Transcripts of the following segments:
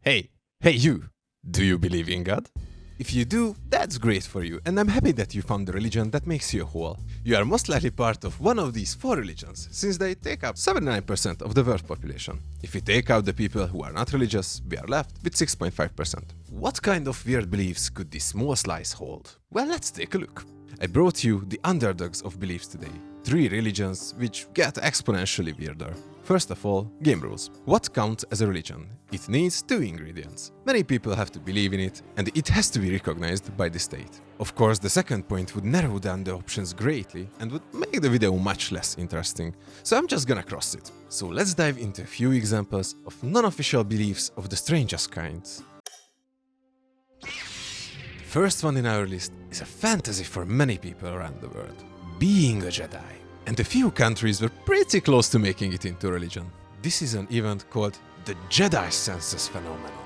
Hey you! Do you believe in God? If you do, that's great for you, and I'm happy that you found the religion that makes you whole. You are most likely part of one of these four religions, since they take up 79% of the world population. If we take out the people who are not religious, we are left with 6.5%. What kind of weird beliefs could this small slice hold? Well, let's take a look. I brought you the underdogs of beliefs today. 3 religions which get exponentially weirder. First of all, game rules. What counts as a religion? It needs 2 ingredients. Many people have to believe in it, and it has to be recognized by the state. Of course, the second point would narrow down the options greatly and would make the video much less interesting, so I'm just gonna cross it. So let's dive into a few examples of non-official beliefs of the strangest kinds. First one in our list is a fantasy for many people around the world. Being a Jedi. And a few countries were pretty close to making it into a religion. This is an event called the Jedi Census phenomenon.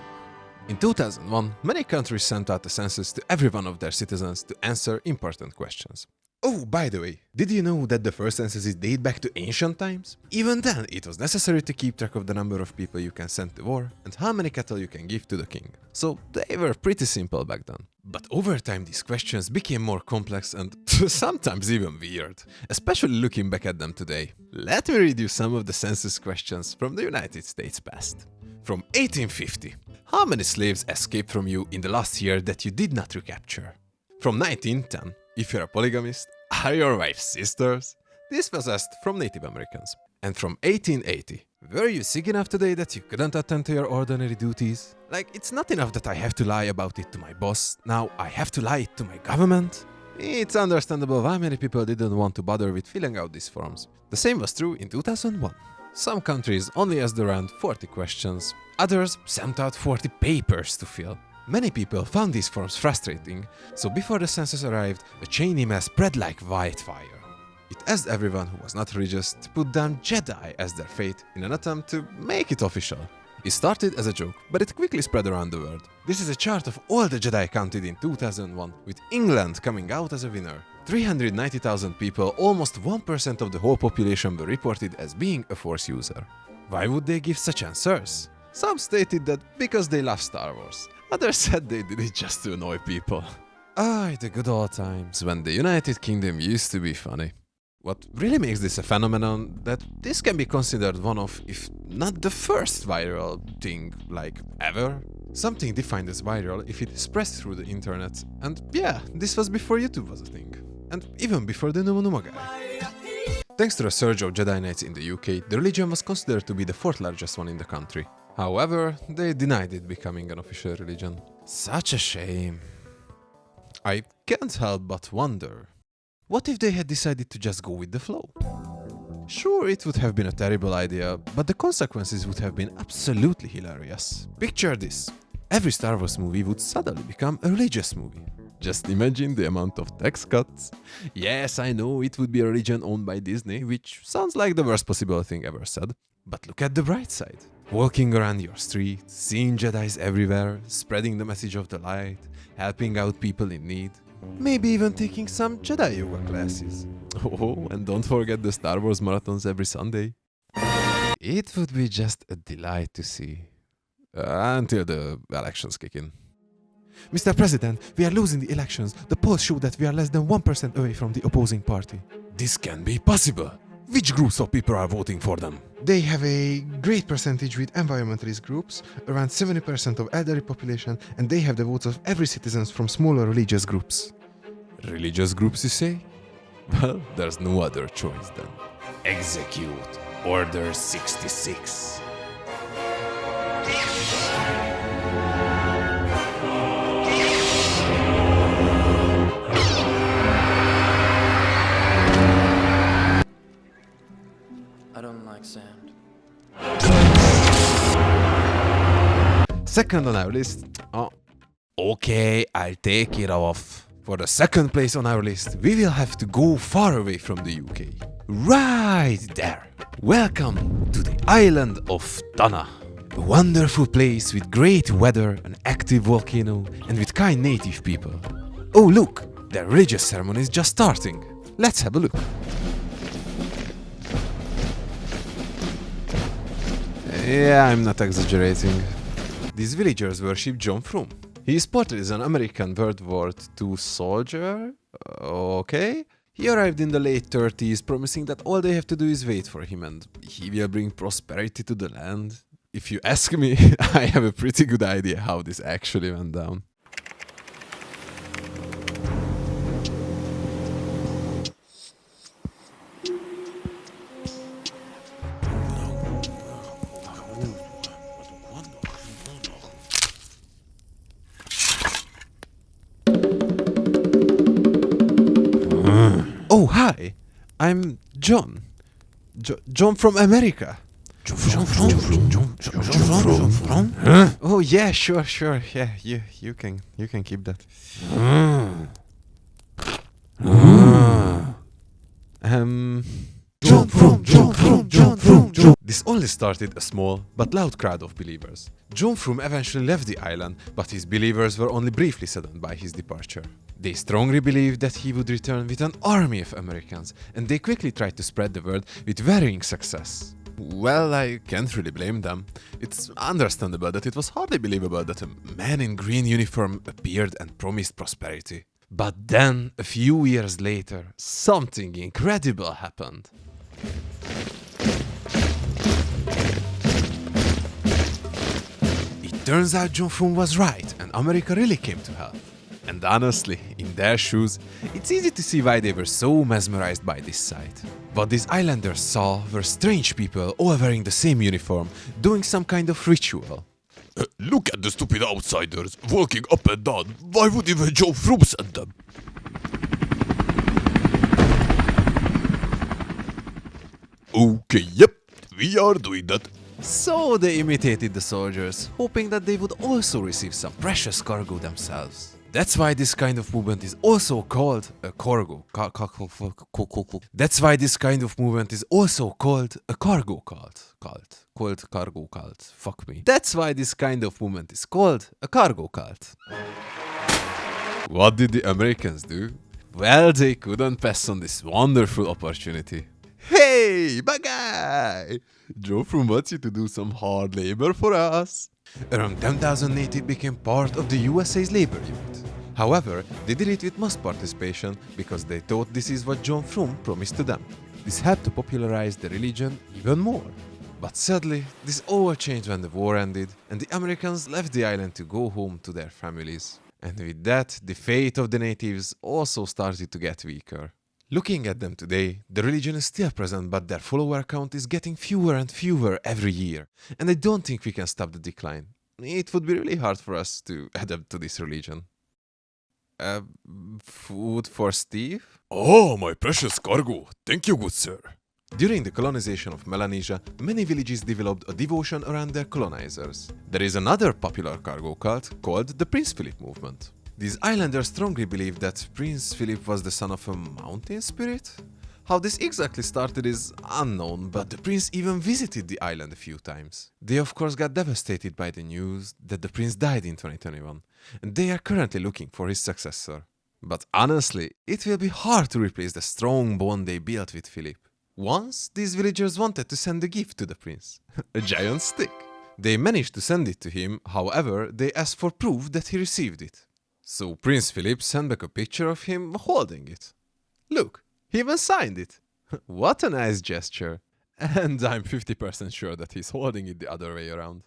In 2001, many countries sent out a census to every one of their citizens to answer important questions. Oh, by the way, did you know that the first censuses date back to ancient times? Even then, it was necessary to keep track of the number of people you can send to war and how many cattle you can give to the king. So they were pretty simple back then. But over time, these questions became more complex and sometimes even weird, especially looking back at them today. Let me read you some of the census questions from the United States past. From 1850, how many slaves escaped from you in the last year that you did not recapture? From 1910, if you're a polygamist, are your wife's sisters? This was asked from Native Americans. And from 1880, were you sick enough today that you couldn't attend to your ordinary duties? Like, it's not enough that I have to lie about it to my boss, now I have to lie it to my government? It's understandable why many people didn't want to bother with filling out these forms. The same was true in 2001. Some countries only asked around 40 questions, others sent out 40 papers to fill. Many people found these forms frustrating, so before the census arrived, a chain email spread like wildfire. It asked everyone who was not religious to put down Jedi as their fate in an attempt to make it official. It started as a joke, but it quickly spread around the world. This is a chart of all the Jedi counted in 2001, with England coming out as a winner. 390,000 people, almost 1% of the whole population, were reported as being a Force user. Why would they give such answers? Some stated that because they love Star Wars. Others said they did it just to annoy people. The good old times when the United Kingdom used to be funny. What really makes this a phenomenon that this can be considered one of, if not the first viral thing, like ever. Something defined as viral if it spreads through the internet, and yeah, this was before YouTube was a thing. And even before the Numa Numa guy. Thanks to a surge of Jedi Knights in the UK, the religion was considered to be the 4th largest one in the country. However, they denied it becoming an official religion. Such a shame. I can't help but wonder, what if they had decided to just go with the flow? Sure, it would have been a terrible idea, but the consequences would have been absolutely hilarious. Picture this. Every Star Wars movie would suddenly become a religious movie. Just imagine the amount of tax cuts. Yes, I know it would be a religion owned by Disney, which sounds like the worst possible thing ever said. But look at the bright side. Walking around your street, seeing Jedis everywhere, spreading the message of the light, helping out people in need. Maybe even taking some Jedi yoga classes. Oh, and don't forget the Star Wars marathons every Sunday. It would be just a delight to see. Until the elections kick in. Mr. President, we are losing the elections. The polls show that we are less than 1% away from the opposing party. This can be possible. Which groups of people are voting for them? They have a great percentage with environmentalist groups, around 70% of elderly population, and they have the votes of every citizen from smaller religious groups. Religious groups, you say? Well, there's no other choice then. Execute Order 66. I don't like sand. Second on our list. Okay, I'll take it off. For the second place on our list, we will have to go far away from the UK. Right there. Welcome to the island of Dana. A wonderful place with great weather, an active volcano, and with kind native people. Oh look, their religious ceremony is just starting. Let's have a look. Yeah, I'm not exaggerating. These villagers worship John Frum. He is portrayed as an American World War II soldier. Okay. He arrived in the late 30s, promising that all they have to do is wait for him and he will bring prosperity to the land. If you ask me, I have a pretty good idea how this actually went down. Oh, hi. I'm John. John from America. John from? Huh? Oh yeah, sure. Yeah, you can keep that. John Frum. This only started a small but loud crowd of believers. John Frum eventually left the island, but his believers were only briefly saddened by his departure. They strongly believed that he would return with an army of Americans, and they quickly tried to spread the word with varying success. Well, I can't really blame them. It's understandable that it was hardly believable that a man in green uniform appeared and promised prosperity. But then, a few years later, something incredible happened. It turns out John Frum was right, and America really came to help. And honestly, in their shoes, it's easy to see why they were so mesmerized by this sight. What these islanders saw were strange people all wearing the same uniform, doing some kind of ritual. Look at the stupid outsiders, walking up and down. Why would even John Frum send them? Okay, yep, we are doing that. So they imitated the soldiers, hoping that they would also receive some precious cargo themselves. That's why this kind of movement is also called a cargo. That's why this kind of movement is also called a cargo cult. Cargo cult. Fuck me. That's why this kind of movement is called a cargo cult. What did the Americans do? Well, they couldn't pass on this wonderful opportunity. Hey, my guy! Joe Frum wants you to do some hard labor for us. Around 10,000 natives became part of the USA's labor unit. However, they did it with mass participation because they thought this is what John Frum promised to them. This helped to popularize the religion even more. But sadly, this all changed when the war ended and the Americans left the island to go home to their families. And with that, the faith of the natives also started to get weaker. Looking at them today, the religion is still present, but their follower count is getting fewer and fewer every year. And I don't think we can stop the decline. It would be really hard for us to adapt to this religion. Food for Steve? Oh, my precious cargo. Thank you, good sir. During the colonization of Melanesia, many villages developed a devotion around their colonizers. There is another popular cargo cult called the Prince Philip movement. These islanders strongly believe that Prince Philip was the son of a mountain spirit. How this exactly started is unknown, but the prince even visited the island a few times. They of course got devastated by the news that the prince died in 2021, and they are currently looking for his successor. But honestly, it will be hard to replace the strong bond they built with Philip. Once, these villagers wanted to send a gift to the prince, a giant stick. They managed to send it to him, however, they asked for proof that he received it. So Prince Philip sent back a picture of him holding it. Look, he even signed it. What a nice gesture. And I'm 50% sure that he's holding it the other way around.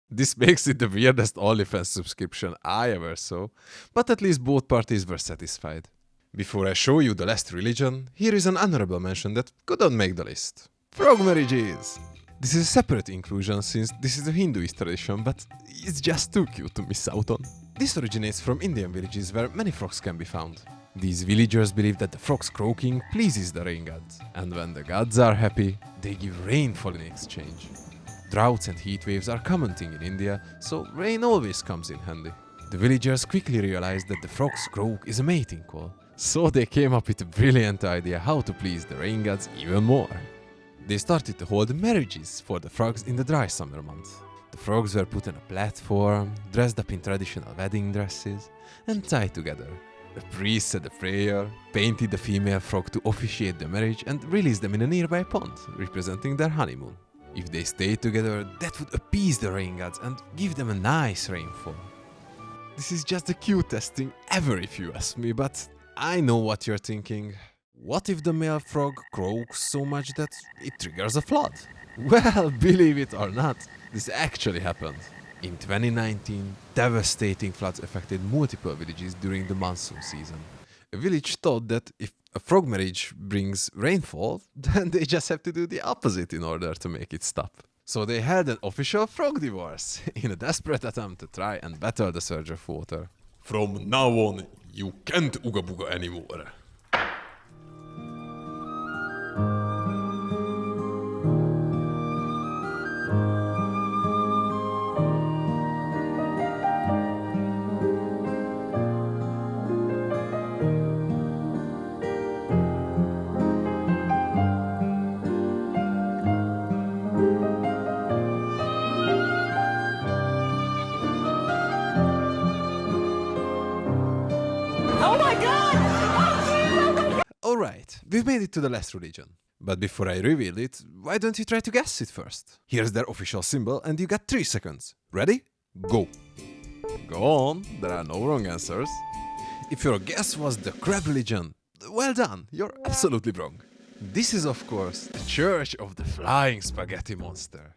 This makes it the weirdest OnlyFans subscription I ever saw, but at least both parties were satisfied. Before I show you the last religion, here is an honorable mention that couldn't make the list. Frog marriages! This is a separate inclusion since this is a Hinduist tradition, but it's just too cute to miss out on. This originates from Indian villages where many frogs can be found. These villagers believe that the frogs croaking pleases the rain gods, and when the gods are happy, they give rainfall in exchange. Droughts and heat waves are common thing in India, so rain always comes in handy. The villagers quickly realized that the frog's croak is a mating call, so they came up with a brilliant idea how to please the rain gods even more. They started to hold marriages for the frogs in the dry summer months. The frogs were put on a platform, dressed up in traditional wedding dresses, and tied together. A priest said a prayer, painted the female frog to officiate the marriage, and released them in a nearby pond, representing their honeymoon. If they stayed together, that would appease the rain gods and give them a nice rainfall. This is just the cutest thing ever if you ask me, but I know what you're thinking. What if the male frog croaks so much that it triggers a flood? Well, believe it or not, this actually happened. In 2019, devastating floods affected multiple villages during the monsoon season. A village thought that if a frog marriage brings rainfall, then they just have to do the opposite in order to make it stop. So they held an official frog divorce in a desperate attempt to try and battle the surge of water. From now on, you can't ooga booga anymore. Alright, we've made it to the last religion. But before I reveal it, why don't you try to guess it first? Here's their official symbol and you got 3 seconds. Ready? Go! Go on, there are no wrong answers. If your guess was the crab religion, well done, you're absolutely wrong. This is of course the Church of the Flying Spaghetti Monster.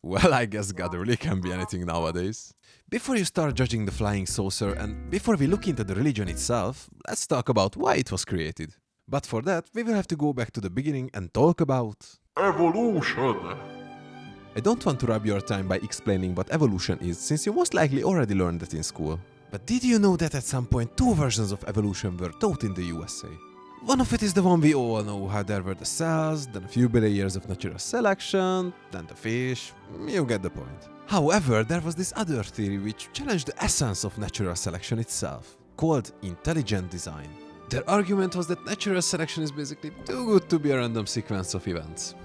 Well, I guess God really can be anything nowadays. Before you start judging the flying saucer and before we look into the religion itself, let's talk about why it was created. But for that, we will have to go back to the beginning and talk about Evolution! I don't want to rob your time by explaining what evolution is, since you most likely already learned it in school. But did you know that at some point 2 versions of evolution were taught in the USA? One of it is the one we all know, how there were the cells, then a few billion years of natural selection, then the fish, you get the point. However, there was this other theory which challenged the essence of natural selection itself, called intelligent design. Their argument was that natural selection is basically too good to be a random sequence of events.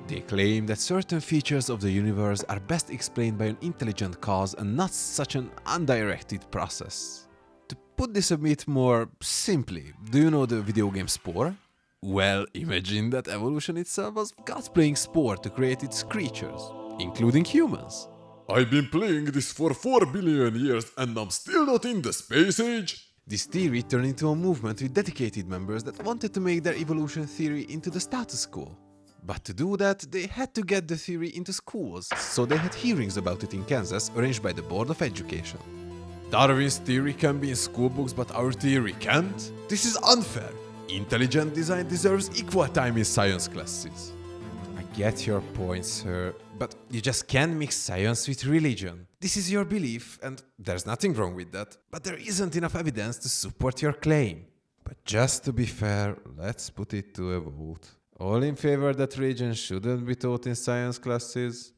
They claim that certain features of the universe are best explained by an intelligent cause and not such an undirected process. To put this a bit more simply, do you know the video game Spore? Well, imagine that evolution itself was God playing Spore to create its creatures, including humans. I've been playing this for 4 billion years and I'm still not in the space age? This theory turned into a movement with dedicated members that wanted to make their evolution theory into the status quo. But to do that, they had to get the theory into schools, so they had hearings about it in Kansas arranged by the Board of Education. Darwin's theory can be in school books, but our theory can't? This is unfair. Intelligent design deserves equal time in science classes. I get your point, sir, but you just can't mix science with religion. This is your belief, and there's nothing wrong with that, but there isn't enough evidence to support your claim. But just to be fair, let's put it to a vote. All in favor that religion shouldn't be taught in science classes?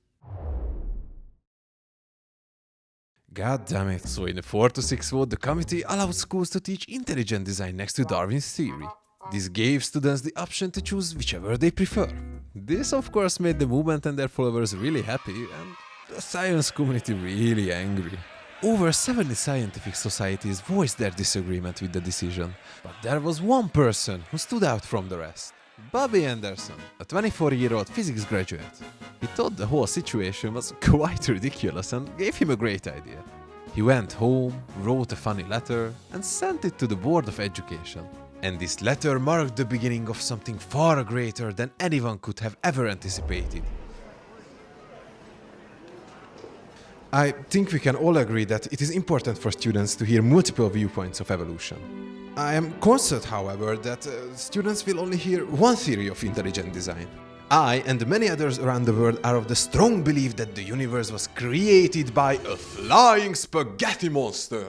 God damn it. So in a 4-6 vote, the committee allowed schools to teach intelligent design next to Darwin's theory. This gave students the option to choose whichever they prefer. This of course made the movement and their followers really happy and the science community really angry. Over 70 scientific societies voiced their disagreement with the decision, but there was one person who stood out from the rest. Bobby Anderson, a 24-year-old physics graduate. He thought the whole situation was quite ridiculous and gave him a great idea. He went home, wrote a funny letter, and sent it to the Board of Education. And this letter marked the beginning of something far greater than anyone could have ever anticipated. I think we can all agree that it is important for students to hear multiple viewpoints of evolution. I am concerned, however, that students will only hear one theory of intelligent design. I and many others around the world are of the strong belief that the universe was created by a flying spaghetti monster.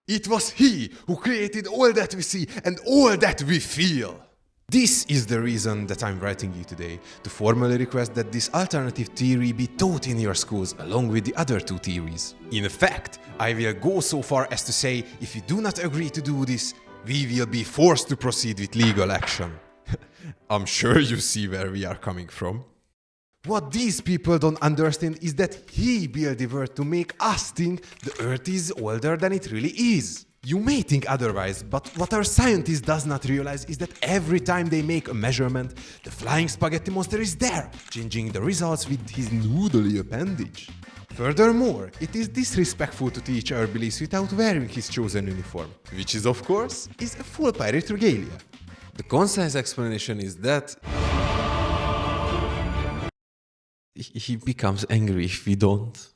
It was he who created all that we see and all that we feel. This is the reason that I'm writing you today, to formally request that this alternative theory be taught in your schools along with the other 2 theories. In fact, I will go so far as to say, if you do not agree to do this, we will be forced to proceed with legal action. I'm sure you see where we are coming from. What these people don't understand is that he built the world to make us think the Earth is older than it really is. You may think otherwise, but what our scientist does not realize is that every time they make a measurement, the flying spaghetti monster is there, changing the results with his noodly appendage. Furthermore, it is disrespectful to teach our beliefs without wearing his chosen uniform, which is, of course, is a full pirate regalia. The concise explanation is that he becomes angry if we don't.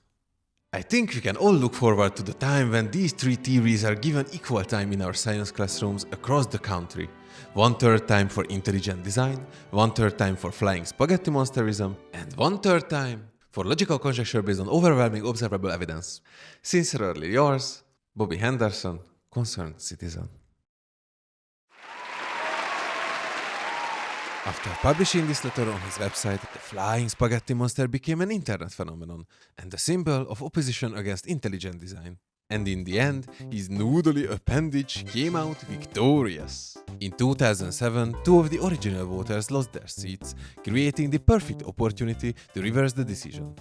I think we can all look forward to the time when these three theories are given equal time in our science classrooms across the country. 1/3 time for intelligent design, 1/3 time for flying spaghetti monsterism, and 1/3 time for logical conjecture based on overwhelming observable evidence. Sincerely yours, Bobby Henderson, concerned citizen. After publishing this letter on his website, the flying spaghetti monster became an internet phenomenon and a symbol of opposition against intelligent design. And in the end, his noodly appendage came out victorious. In 2007, two of the original voters lost their seats, creating the perfect opportunity to reverse the decision.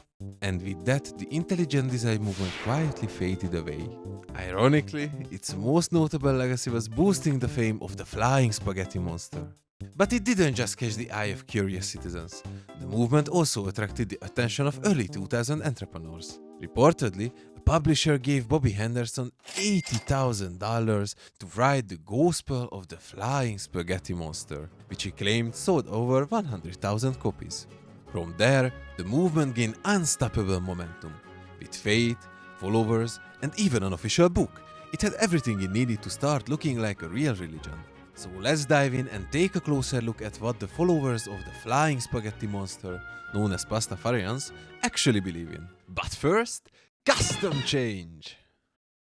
And with that, the intelligent design movement quietly faded away. Ironically, its most notable legacy was boosting the fame of the flying spaghetti monster. But it didn't just catch the eye of curious citizens. The movement also attracted the attention of early 2000 entrepreneurs. Reportedly, a publisher gave Bobby Henderson $80,000 to write the Gospel of the Flying Spaghetti Monster, which he claimed sold over 100,000 copies. From there, the movement gained unstoppable momentum. With faith, followers, and even an official book, it had everything it needed to start looking like a real religion. So let's dive in and take a closer look at what the followers of the Flying Spaghetti Monster, known as Pastafarians, actually believe in. But first, custom change!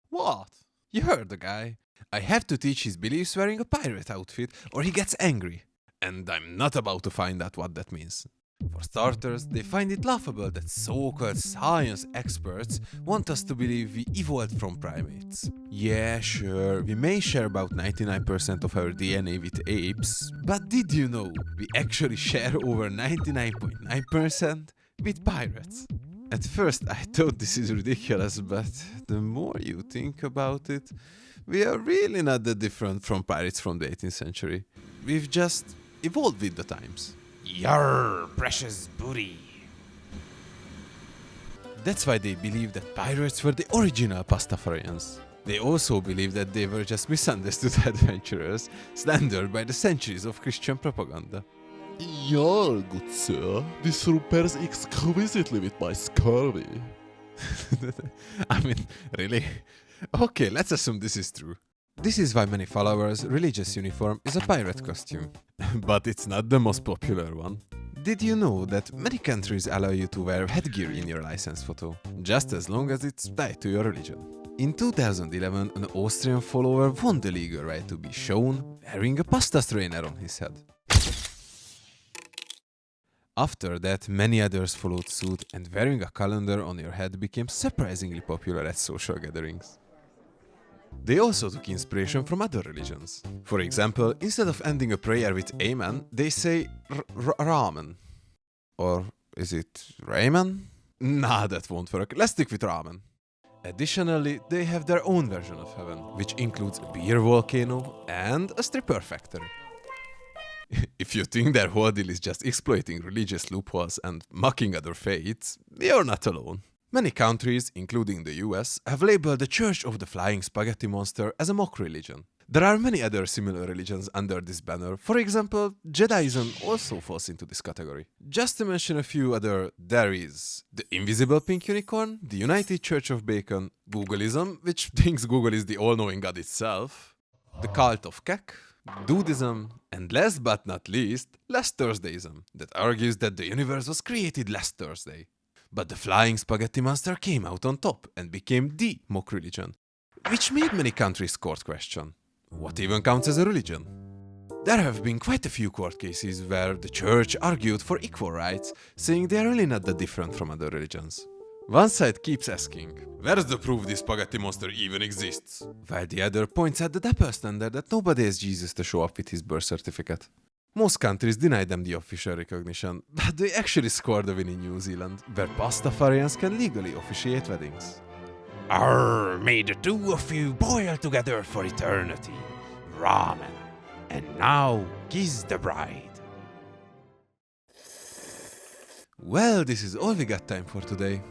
What? You heard the guy. I have to teach his beliefs wearing a pirate outfit or he gets angry. And I'm not about to find out what that means. For starters, they find it laughable that so-called science experts want us to believe we evolved from primates. Yeah, sure, we may share about 99% of our DNA with apes, but did you know we actually share over 99.9% with pirates? At first I thought this is ridiculous, but the more you think about it, we are really not that different from pirates from the 18th century. We've just evolved with the times. Yarr, precious booty. That's why they believe that pirates were the original Pastafarians. They also believe that they were just misunderstood adventurers, slandered by the centuries of Christian propaganda. Yar, good sir, this repairs exquisitely with my scurvy. I mean, really? Okay, let's assume this is true. This is why many followers' religious uniform is a pirate costume. But it's not the most popular one. Did you know that many countries allow you to wear headgear in your license photo, just as long as it's tied to your religion? In 2011, an Austrian follower won the legal right to be shown wearing a pasta strainer on his head. After that, many others followed suit, and wearing a calendar on your head became surprisingly popular at social gatherings. They also took inspiration from other religions. For example, instead of ending a prayer with Amen, they say Ramen. Or is it Ramen? Nah, that won't work. Let's stick with Ramen. Additionally, they have their own version of heaven, which includes a beer volcano and a stripper factory. If you think their whole deal is just exploiting religious loopholes and mocking other faiths, you're not alone. Many countries, including the US, have labeled the Church of the Flying Spaghetti Monster as a mock religion. There are many other similar religions under this banner. For example, Jediism also falls into this category. Just to mention a few other, there is the Invisible Pink Unicorn, the United Church of Bacon, Googleism, which thinks Google is the all-knowing God itself, the Cult of Kek, Dudism, and last but not least, Last Thursdayism, that argues that the universe was created last Thursday. But the Flying Spaghetti Monster came out on top and became the mock religion, which made many countries court question, what even counts as a religion? There have been quite a few court cases where the church argued for equal rights, saying they are really not that different from other religions. One side keeps asking, where's the proof this spaghetti monster even exists? While the other points at the double standard that nobody asked Jesus to show up with his birth certificate. Most countries deny them the official recognition, but they actually scored a win in New Zealand, where Pastafarians can legally officiate weddings. Arr, may the two of you boil together for eternity. Ramen. And now, kiss the bride. Well, this is all we got time for today.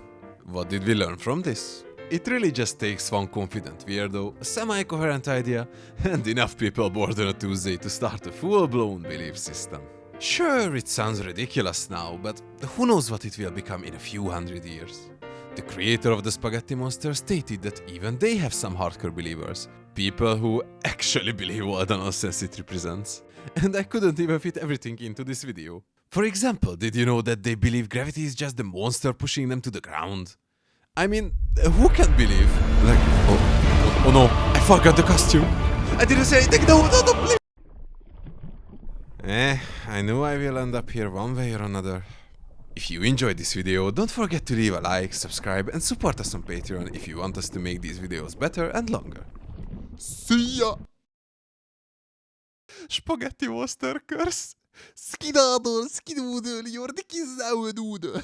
What did we learn from this? It really just takes one confident weirdo, a semi-coherent idea, and enough people bored on a Tuesday to start a full-blown belief system. Sure, it sounds ridiculous now, but who knows what it will become in a few hundred years. The creator of the spaghetti monster stated that even they have some hardcore believers. People who actually believe all the nonsense it represents. And I couldn't even fit everything into this video. For example, did you know that they believe gravity is just the monster pushing them to the ground? I mean, who can believe? Like, oh no, I forgot the costume. I didn't say anything, no, please. I knew I will end up here one way or another. If you enjoyed this video, don't forget to leave a like, subscribe and support us on Patreon if you want us to make these videos better and longer. See ya! Spaghetti monster curse. Skedaddle, skedoodle, your dick is now a doodle.